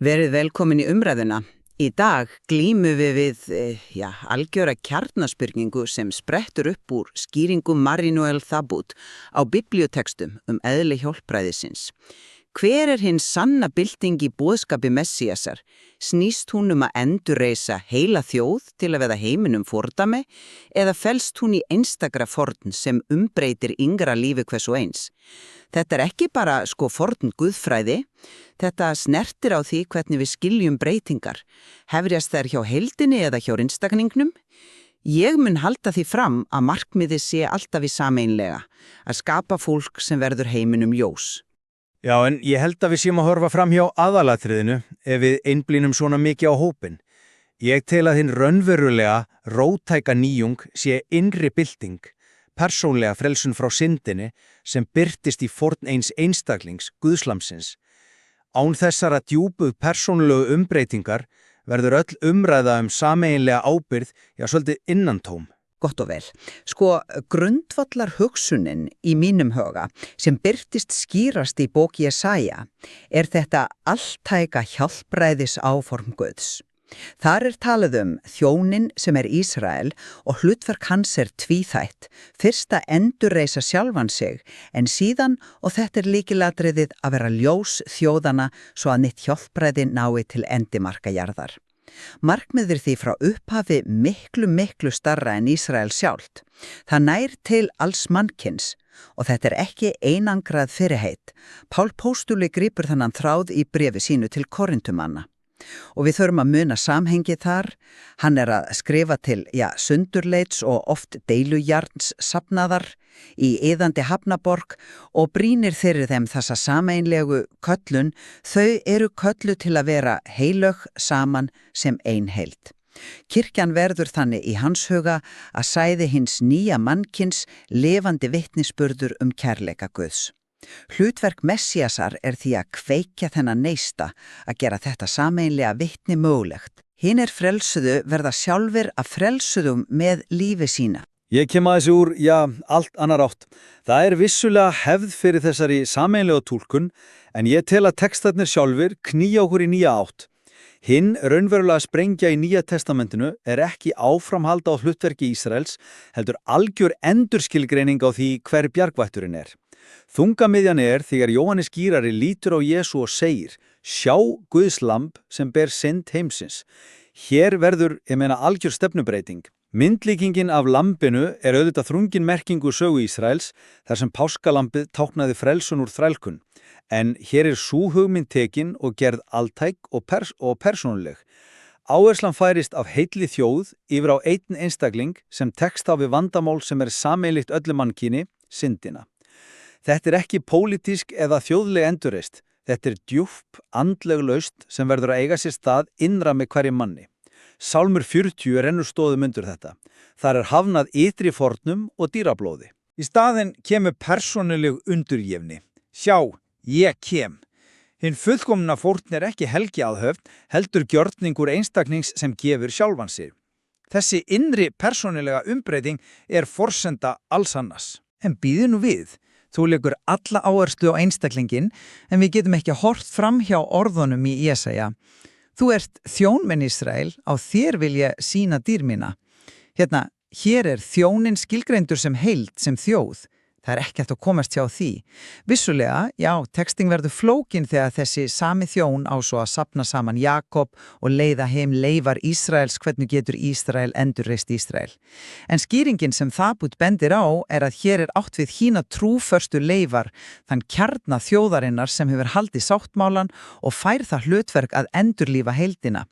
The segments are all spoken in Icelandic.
Verið velkomin í umræðuna. Í dag glímum við algjöra kjarnaspurningu sem sprettur upp úr skýringum Marinó Thabut á biblíutekstum eðli hjálpræðisins. Hver hinn sanna bylting í boðskapi Messíasar? Snýst hún að endurreisa heila þjóð til að verða heiminum fordæmi eða felst hún í einstakra forn sem umbreytir yngra lífi hvers og eins? Þetta ekki bara forn guðfræði, þetta snertir á því hvernig við skiljum breytingar. Hefjast þær hjá heildinni eða hjá einstakningnum? Ég mun halda því fram að markmiðið sé alltaf í sameinlega, að skapa fólk sem verður heiminum ljós. Já, en ég held að við séum að horfa fram hjá aðalatriðinu ef við einblínum svona mikið á hópinn. Ég tel að hinn raunverulega, róttæka nýjung sé innri bylting, persónlega frelsun frá syndinni sem birtist í forn eins einstaklings, guðslamsins. Án þessara djúpu persónulegu umbreytingar verður öll umræða sameiginlega ábyrgð, svolítið innantóm. Gott og vel. Grundvallar hugsunin í mínum huga sem birtist skýrast í bók Jesaja þetta alltæka hjálpræðis áform Guðs. Þar talað þjónin sem Ísrael og hlutverk hans tvíþætt. Fyrst að endurreisa sjálfan sig, en síðan, og þetta lykilatriðið, að vera ljós þjóðana svo að nýtt hjálpræði nái til endimarka jarðar. Markmiðir því frá upphafi miklu starra en Ísrael sjálft. Það nær til alls mannkyns og þetta ekki einangrað fyrirheit. Pál Póstuli grípur þannan þráð í bréfi sínu til Korintumanna. Og við þurfum að muna samhengi þar. Hann að skrifa til, sundurleits og oft deilujarns safnaðar í iðandi hafnaborg og brýnir fyrir þeim þessa sameinlegu köllun. Þau köllu til að vera heilög saman sem ein heild. Kirkjan verður þannig í hans huga að sæði hins nýja mannkyns lifandi vitnisburður kærleika Guðs. Hlutverk Messíasar því að kveikja þennan neista, að gera þetta sameinlega vitni mögulegt. Hinir frelsuðu verða sjálfir að frelsuðum með lífi sína. Ég kem að þessu úr, allt annar átt. Það vissulega hefð fyrir þessari sameinlega túlkun, en ég tel að textarnir sjálfir knýja okkur í nýja átt. Hinn raunverulega sprengja í Nýja testamentinu ekki áframhald á hlutverki Ísraels, heldur algjör endurskilgreining á því hver bjargvætturinn Þungamiðjan þegar Jóhannes skýrari lítur á Jesú og segir: sjá Guðs lamb sem ber synd heimsins. Hér verður, algjör stefnubreiting. Myndlíkingin af lambinu auðvitað þrungin merkingu sögu Ísraels, þar sem páskalambið táknaði frelsun úr þrælkun. En hér sú hugmynd tekin og gerð altæk og persónuleg. Áherslan færist af heilli þjóð yfir á einn einstakling sem tekst á við vandamál sem sameiginlegt öllu mannkyni, syndina. Þetta ekki pólitísk eða þjóðleg endurreist. Þetta djúpp, andleg lausn sem verður að eiga sér stað innra með hverjum manni. Sálmur 40 rennur stoðum undir þetta. Þar hafnað ytri fornum og dýrablóði. Í staðinn kemur persónuleg undurgefni. Sjá, ég kem. Hinn fullkomna fórn ekki helgiaðhöfn, heldur gjörningur einstaklings sem gefur sjálfan sig. Þessi innri persónulega umbreyting forsenda alls annars. En bíðu nú við. Þú leggur alla áherslu á einstaklingin, en við getum ekki hort fram hjá orðunum í Jesaja. Þú þjónmenn Ísrael, á þér vil ég sýna dýr mína. Hér þjónin skilgreindur sem heild, sem þjóð. Það ekki hægt að komast hjá því. Vissulega, texting verður flókin þegar þessi sami þjón á svo að safna saman Jakob og leiða heim leifar Ísraels, hvernig getur Ísrael endurreist Ísrael. En skýringin sem Thabut bendir á að hér átt við hína trúförstu leifar, þann kjarna þjóðarinnar sem hefur haldið sáttmálan og fær það hlutverk að endurlífa heildina.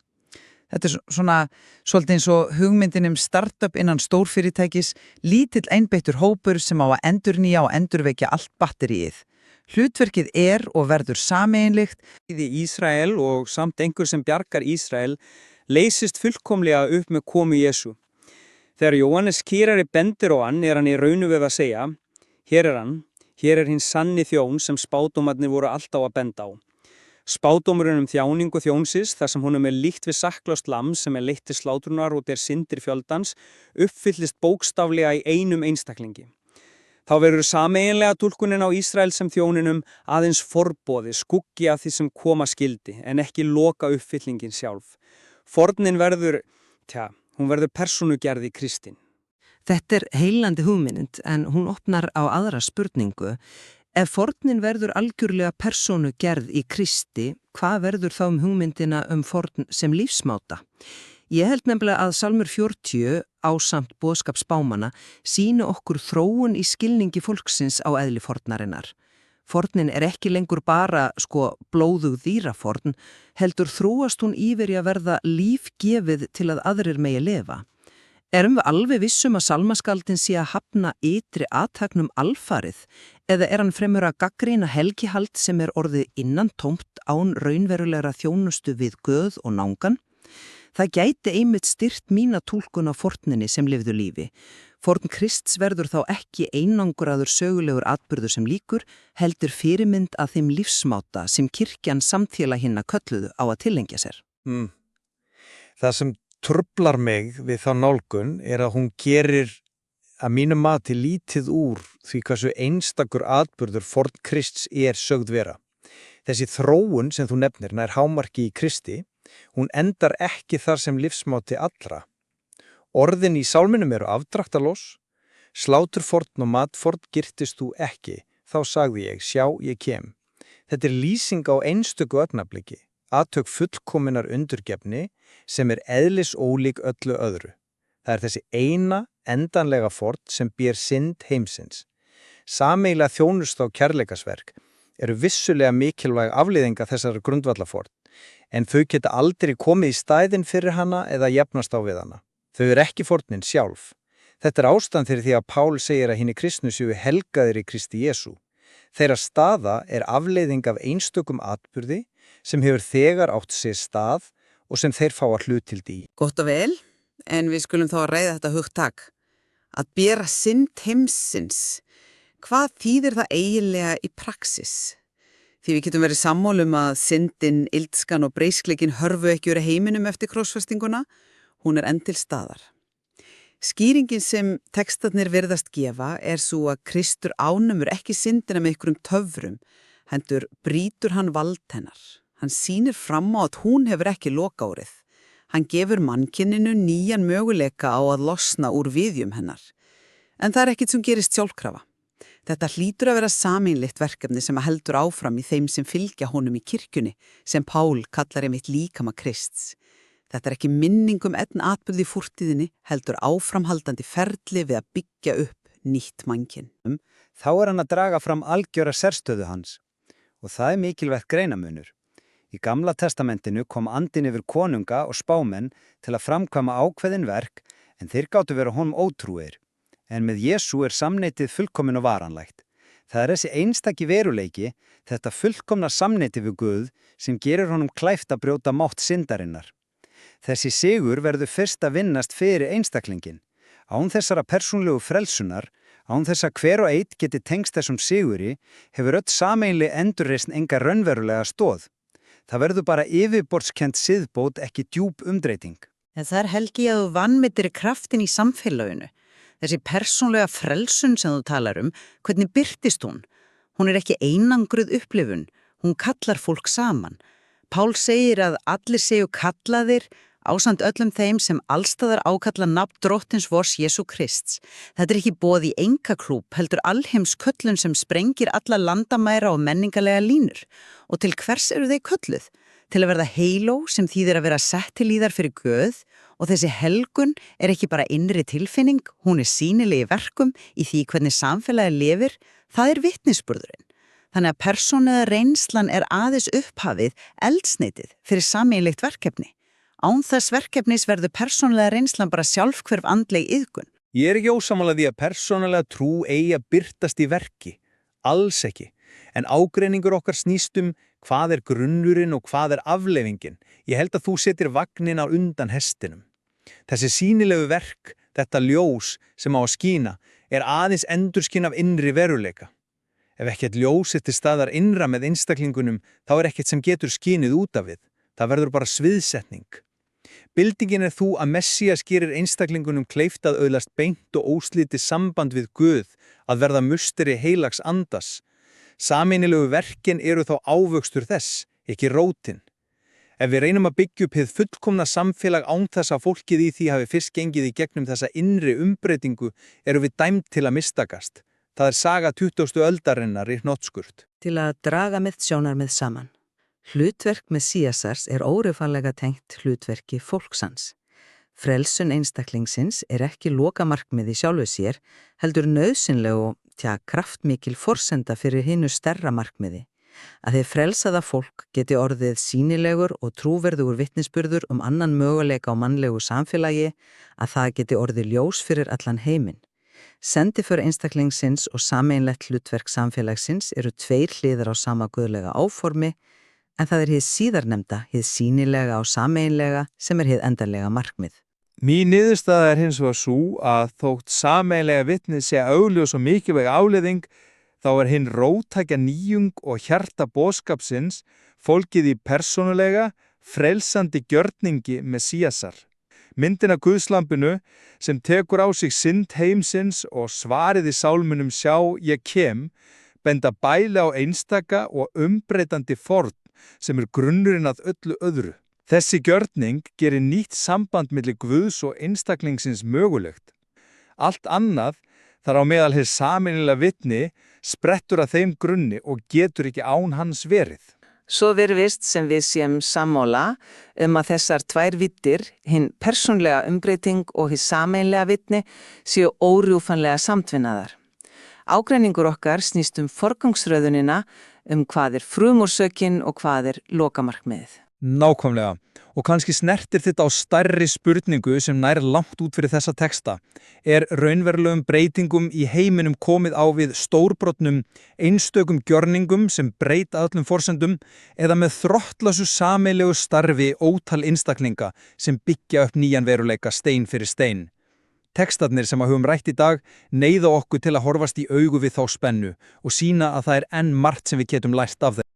Þetta svona svolítið eins og hugmyndin startup innan stórfyrirtækis, lítill einbeittur hópur sem á að endurnýja og endurvekja allt batteríið. Hlutverkið og verður sameiginlegt. Í Ísrael og samt einhver sem bjargar Ísrael leysist fullkomlega upp með komu Jesú. Þegar Jóhannes skýrari bendir á hann hann í raunu við að segja: hér hann, hér hinn sanni þjón sem spádómarnir voru alltaf að benda á. Spádómurinn þjáningu þjónsins, þar sem honum líkt við sakklaust lamm sem leitt til slátrunar og syndir fjöldans, uppfyllist bókstaflega í einum einstaklingi. Þá verður sameiginlega túlkunin á Ísrael sem þjóninum aðeins forboði, skuggi af því sem koma skildi, en ekki loka uppfyllingin sjálf. Fornin verður, hún verður persónugerð í Kristin. Þetta heillandi hugmynd en hún opnar á aðra spurningu. Ef fornin verður algjörlega persónugerð í Kristi, hvað verður þá hugmyndina forn sem lífsmáta? Ég held nefnilega að Salmur 40 ásamt boðskap spámanna sýni okkur þróun í skilningi fólksins á eðli fornarinnar. Fornin ekki lengur bara blóðug dýraforn, heldur þróast hún yfir í að verða lífgefið til að aðrir megi lifa. Erum við alveg vissum að salmaskaldin sé að hafna ytri athögnum alfarið eða hann fremur að gagnrýna helgihald sem orðið innantómt án raunverulegra þjónustu við Guð og náungan? Það gæti einmitt styrt mína túlkun á forninni sem lifðu lífi. Forn Krists verður þá ekki einangraður sögulegur atburður sem líkur, heldur fyrirmynd að þeim lífsmáta sem kirkjan samfélag hinna kölluðu á að tilengja sér. Það sem truflar mig við þá nálgun að hún gerir að mínum mati lítið úr því hversu einstakur atburður forn Krists sögð vera. Þessi þróun sem þú nefnir nær hámarki í Kristi, hún endar ekki þar sem lífsmáti allra. Orðin í sálminum afdráttarlaus, sláturforn og matforn girtist þú ekki, þá sagði ég, sjá, ég kem. Þetta lýsing á einstöku augnabliki, athögg fullkominnar undurgefni sem eðlis ólík öllu öðru. Það þessi eina, endanlega forn sem ber synd heimsins. Sameiginlega þjónusta og kærleikasverk vissulega mikilvæg afleiðinga þessara grundvallaforn, en þau geta aldrei komið í stæðin fyrir hana eða jafnast á við hana. Þau ekki fornin sjálf. Þetta ástand fyrir því að Pál segir að hinni kristnu séu helgaðir í Kristi Jesú. Þeirra staða afleiðing af einstökum atburði sem hefur þegar átt sér stað og sem þeir fá að hluttildi í. Gott og vel, en við skulum þá að ræða þetta hugtak. Að bera synd heimsins. Hvað þýðir það eiginlega í praxis? Því við getum verið sammálum að syndin, ildskan og breiskleikin hörfu ekki úr heiminum eftir krossfestinguna, hún enn til staðar. Skýringin sem textarnir virðast gefa svo að Kristur ánumur ekki syndina með einhverjum töfrum, heldur brýtur hann vald hennar. Hann sýnir fram á að hún hefur ekki lokárið. Hann gefur mannkyninu nýjan möguleika á að losna úr viðjum hennar. En það ekkert sem gerist sjálfkrafa. Þetta hlýtur að vera sameinlegt verkefni sem heldur áfram í þeim sem fylgja honum í kirkjunni, sem Pál kallar einmitt líkama Krists. Þetta ekki minning einn atburð í fortíðinni, heldur áframhaldandi ferli við að byggja upp nýtt mannkyn. Þá hann að draga fram algjöra sérstöðu hans. Og það mikilvægt greinamunur. Í Gamla testamentinu kom andinn yfir konunga og spámenn til að framkvæma ákveðin verk, en þeir gátu vera honum ótrúir. En með Jesú samneitið fullkomin og varanlegt. Það þessi einstaki veruleiki, þetta fullkomna samneiti við Guð, sem gerir honum klæft að brjóta mátt syndarinnar. Þessi sigur verður fyrst að vinnast fyrir einstaklingin. Án þessara persónlegu frelsunar, án þess að hver og einn geti tengst þessum siguri, hefur öll sameiginleg endurreisn enga raunverulega stoð. Það verður bara yfirborðskennt siðbót, ekki djúp umdreiting. En það helgi að þú vanmetir kraftin í samfélaginu. Þessi persónlega frelsun sem þú talar hvernig birtist hún? Hún ekki einangruð upplifun, hún kallar fólk saman. Pál segir að allir séu kallaðir ásamt öllum þeim sem allstaðar ákalla nafn drottins vors Jesú Krists. Þetta ekki boð í engaklúb, heldur alheims köllun sem sprengir alla landamæra og menningalega línur. Og til hvers eru þeir kölluð? Til að verða heiló sem þýðir að vera sett til í þar fyrir Guð. Og þessi helgun ekki bara innri tilfinning, hún sýnileg í verkum í því hvernig samfélagi lifir, það vitnisburðurinn. Þannig að persónulega reynslan aðeins upphafið, eldsneitið fyrir sameiginlegt verkefni. Án þess verkefnis verður persónulega reynslan bara sjálfhverf andleg iðkun. Ég ekki ósammála því að persónulega trú eigi að birtast í verki. Alls ekki. En ágreiningur okkar snýst hvað grunnurinn og hvað afleiðingin. Ég held að þú setir vagnin á undan hestinum. Þessi sýnilegu verk, þetta ljós sem á að skína, aðeins endurskinn af innri veruleika. Ef ekkert ljós til staðar innra með einstaklingunum, þá ekkert sem getur skínið út af við. Það verður bara sviðsetning. Bildingin þú að Messías gerir einstaklingunum kleift að öðlast beint og óslítið samband við Guð, að verða musteri heilags andas. Sameiginlegu verkin eru þá ávöxtur þess, ekki rótin. Ef við reynum að byggja upp hið fullkomna samfélag án þess að fólkið í því hafi fyrst gengið í gegnum þessa innri umbreytingu, eru við dæmd til að mistakast. Það saga 20. öldarinnar í hnotskurn. Til að draga sjónarmið saman. Hlutverk Messíasars órifanlega tengt hlutverki fólksans. Frelsun einstaklingsins ekki lokamarkmið í sjálfu sér, heldur nauðsynleg og kraftmikil forsenda fyrir hinu stærra markmiði. Að þið frelsaða fólk geti orðið sýnilegur og trúverðugur vitnisburður annan möguleika á mannlegu samfélagi, að það geti orðið ljós fyrir allan heiminn. Sendiför einstaklingsins og sameiginlegt hlutverk samfélagsins eru tveir hliðar á sama guðlega áformi, en það hið síðarnefnda, hið sýnilega og sameiginlega sem hið endanlega markmið. Mín niðurstaða hins vegar sú að þótt sameiginlega vitnið sé augljós og mikilvæg áleiðing, þá hinn róttækja nýjung og hjarta boðskapsins fólgið í persónulega, frelsandi gjörningi Messíasar. Myndin af Guðslambinu sem tekur á sig synd heimsins og svarið í sálmunum sjá ég kem, benda bæli á einstaka og umbreytandi forn sem grunnurinn að öllu öðru. Þessi gjörning gerir nýtt samband milli Guðs og einstaklingsins mögulegt. Allt annað, þar á meðal hið sameiginlega vitni, sprettur að þeim grunni og getur ekki án hans verið. Svo virðist sem við séum sammála að þessar tvær vittir, hinn persónlega umbreyting og hið sameiginlega vitni, séu órjúfanlega samtvinnaðar. Ágreiningur okkar snýst forgangsröðunina, hvað frumúrsökin og hvað lokamarkmiðið. Nákvæmlega. Og kannski snertir þetta á stærri spurningu sem nær langt út fyrir þessa texta. Raunverulegum breytingum í heiminum komið á við stórbrotnum, einstökum gjörningum sem breyta öllum forsendum eða með þrottlasu sameiginlegu starfi ótal einstaklinga sem byggja upp nýjan veruleika stein fyrir stein. Textarnir sem höfum rætt í dag neyða okkur til að horfast í augu við þá spennu og sýna að það enn margt sem við getum lært af þeim.